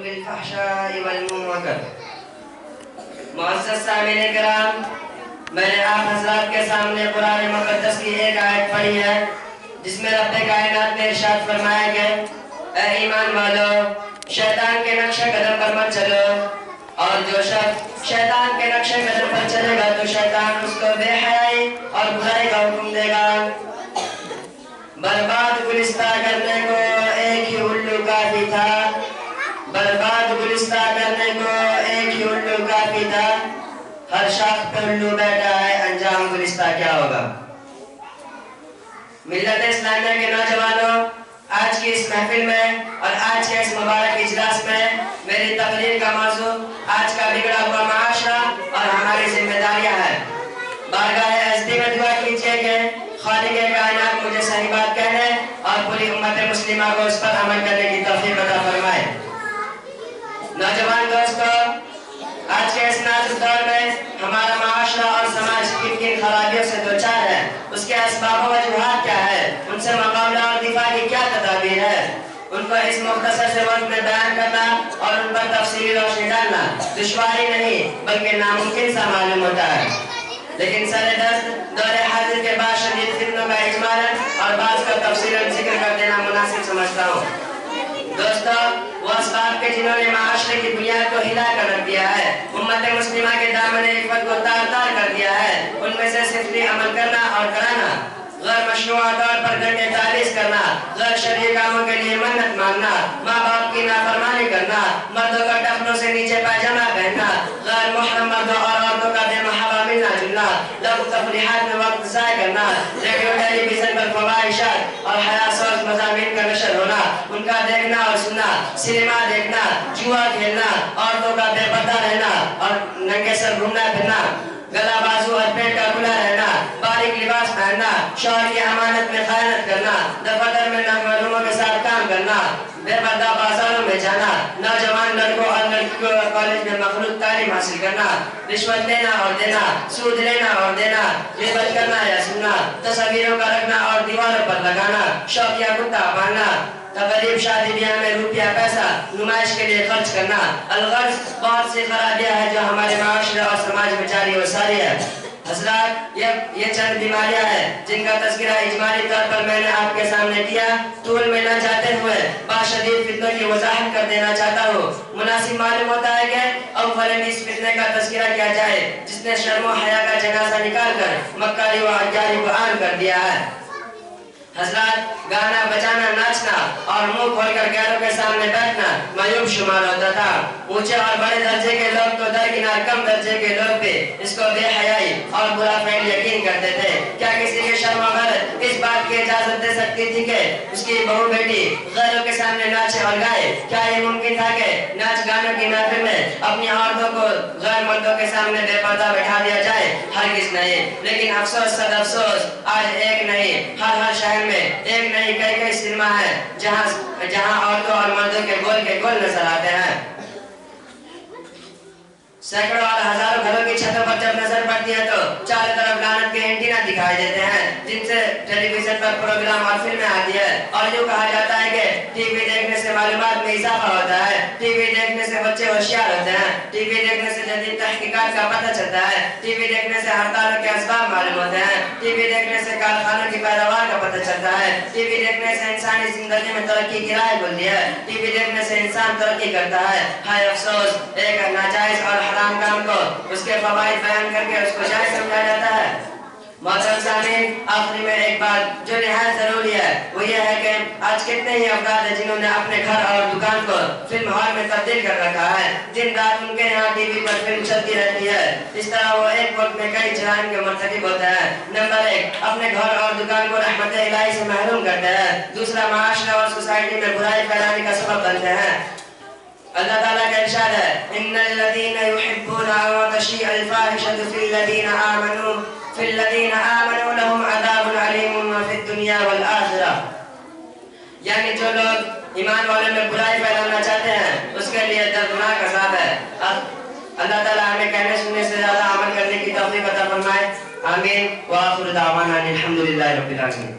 بالفحشاء والمنکر۔ معزز سامعین کرام، میں نے آپ حضرات کے سامنے قرآن مقدس کی ایک آیت پڑھی ہے جس میں رب کائنات نے ارشاد فرمایا کہ اے ایمان والو، شیطان کے نقش قدم پر مت چلو، اور جو شخص شیطان کے نقش قدم پر چلے گا تو شیطان اس کو بے حیائی اور برائی کا حکم دے گا۔ برباد گلستہ کرنے کو ایک ہی الو کافی تھا، برباد گلستہ کرنے کو ایک ہی الو کافی تھا، ہر شاخ پہ الو بیٹھا ہے، انجام گلستہ کیا ہوگا؟ ملت اسلامیہ کے نوجوانوں، آج کی اس محفل میں اور آج کے اس مبارک اجلاس میں میری تقریر کا موضوع آج کا بگڑا ہوا معاشرہ اور ہماری ذمہ داریاں ہیں۔ بارگاہ ہستی میں دعا کیجیے کہ خالق کائنات مجھے صحیح بات کہنے اور پوری امت مسلمہ کو اس پر عمل کرنے کی توفیق عطا فرمائے۔ نوجوان دوستو، آج کے اس نازک دور میں ہمارا معاشرہ اور سماج کن کن خرابیوں سے دوچار ہے، اس کے اسباب و وجوہات کیا ہے، ان سے مقابلہ اور دفاع کی کیا تدابیر ہے، ان کو اس مختصر سے وقت میں بیان کرنا اور ان پر تفصیلی روشنی ڈالنا دشواری نہیں بلکہ ناممکن سا معلوم ہوتا ہے، لیکن سر دست دور حاضر کے بعد شدید فتنوں کا اجمالاً اور بعض کا تفصیلاً ذکر کر دینا مناسب سمجھتا ہوں۔ دوستو، وہ اسباب کے جنہوں نے معاشرے کی بنیاد کو ہلا کر رکھ دیا ہے، امت مسلمہ کے دامن عفت کو تار تار کر دیا ہے، ان میں سے صفری عمل کرنا اور کرانا، غیر مشروع طور پر گھنٹے تعویذ کرنا، غیر شرعی کاموں کے لیے منت مانگنا، ماں باپ کی نافرمانی کرنا، مردوں کا ٹخنوں سے نیچے پاجامہ پہننا، غیر محرم مردوں اور عورتوں کا بے محابہ ملنا جلنا، لغو تفریحات میں وقت ضائع کرنا، ریڈیو ٹیلی ویژن پر فواہشات اور حیاسوز مضامین کا نشر ہونا، ان کا دیکھنا اور سننا، سینما دیکھنا، جوا کھیلنا، عورتوں کا بے پردہ رہنا اور ننگے سر گھومنا پھرنا، گلا بازو اور پیٹ کا کھلا رہنا، باریک لباس پہننا، شوہر کی امانت میں خیانت کرنا، دفتر میں نامعلوموں کے ساتھ کام کرنا، بے پردہ بازاروں میں جانا، نوجوان لڑکوں اور لڑکیوں اور کالج میں مخلوط تعلیم حاصل کرنا، رشوت لینا اور دینا، سود لینا اور دینا، غیبت کرنا یا سننا، تصویروں کا رکھنا اور دیواروں پر لگانا، شوقیہ کتا پالنا، تقریب شادی بیاہ میں روپیہ پیسہ نمائش کے لیے خرچ کرنا، الغرض بہت سی خرابیاں ہیں جو ہمارے معاشرے اور سماج میں جاری و ساری ہے۔ حضرات، یہ چند بیماریاں ہیں جن کا تذکرہ اجمالی طور پر میں نے آپ کے سامنے کیا، طول میں نہ جاتے ہوئے باشدید فتنوں کی وضاحت کر دینا چاہتا ہوں۔ مناسب معلوم ہوتا ہے کہ اولاً اس فتنے کا تذکرہ کیا جائے جس نے شرم و حیا کا جنازہ نکال کر مکاری و عیاری کو عام کر دیا ہے۔ حضرات، گانا بجانا ناچنا اور منہ کھول کر غیروں کے سامنے بیٹھنا معیوب شمار ہوتا تھا۔ اونچے اور بڑے درجے کے لوگ تو درکنار کم درجے کے لوگ بھی اس کو بے حیائی اور برا فعل یقین کرتے تھے۔ کیا کسی کے شرم و غیرت اس بات کی اجازت دے سکتی تھی کہ اس کی بہو بیٹی غیروں کے سامنے ناچے اور گائے؟ کیا یہ ممکن تھا کہ ناچ گانوں کی محفل میں اپنی عورتوں کو غیر مردوں کے سامنے بے پردہ بٹھا دیا جائے؟ ہرگز نہیں۔ لیکن افسوس صد افسوس، آج ایک نہیں ہر شہر میں ایک نہیں کئی سنیما ہے جہاں عورتوں اور مردوں کے گول نظر آتے ہیں۔ سینکڑوں اور ہزاروں گھروں کی چھتوں پر جب نظر پڑتی ہے تو چاروں طرف لعنت کے اینٹینا دکھائی دیتے ہیں جن سے ٹیلی ویژن پر پروگرام اور فلمیں آتی ہے، اور یوں کہا جاتا ہے کہ ٹی وی دیکھنے سے معلومات میں اضافہ ہوتا ہے، ٹی وی دیکھنے سے بچے ہوشیار ہوتے ہیں، ٹی وی دیکھنے سے جدید تحقیقات کا پتہ چلتا ہے، ٹی وی دیکھنے سے ہڑتالوں کے اسباب معلوم ہوتے ہیں، ٹی وی دیکھنے سے کارخانوں کی پیداوار کا پتہ چلتا ہے، ٹی وی دیکھنے سے انسانی زندگی میں ترقی کی راہ کھلتی ہے، ٹی وی دیکھنے سے انسان ترقی کرتا ہے۔ ہائے افسوس، ایک ناجائز اور حرام کام کو اس کے فوائد بیان کر کے اس کو جائز سمجھا جاتا ہے۔ محترم سامعین، آخری میں ایک بات جو نہایت ضروری ہے وہ یہ ہے کہ آج کتنے ہی افراد ہیں جنہوں نے اپنے گھر اور دکان کو فلم ہال میں تبدیل کر رکھا ہے، دن رات ان کے یہاں ٹی وی پر فلم چلتی رہتی ہے، اس طرح وہ ایک وقت میں کئی جرائم کے مرتکب ہوتے ہیں۔ نمبر ایک، اپنے گھر اور دکان کو رحمت الہی سے محروم کرتے ہیں، دوسرا معاشرہ اور سوسائٹی میں برائی پھیلانے کا سبب بنتے ہیں۔ اللہ تعالیٰ کا ارشاد ہے، ان الذین یحبون ان تشیع الفاحشۃ فی الذین آمنوا لهم عذاب علیم فی الدنیا والآخرہ، یعنی جو لوگ ایمان والوں میں برائی پھیلانا چاہتے ہیں اس کے لیے دردناک عذاب ہے۔ اللہ تعالیٰ ہمیں کہنے سننے سے زیادہ عمل کرنے کی توفیق عطا فرمائے، آمین۔ وآخر دعوانا الحمدللہ رب العالمین۔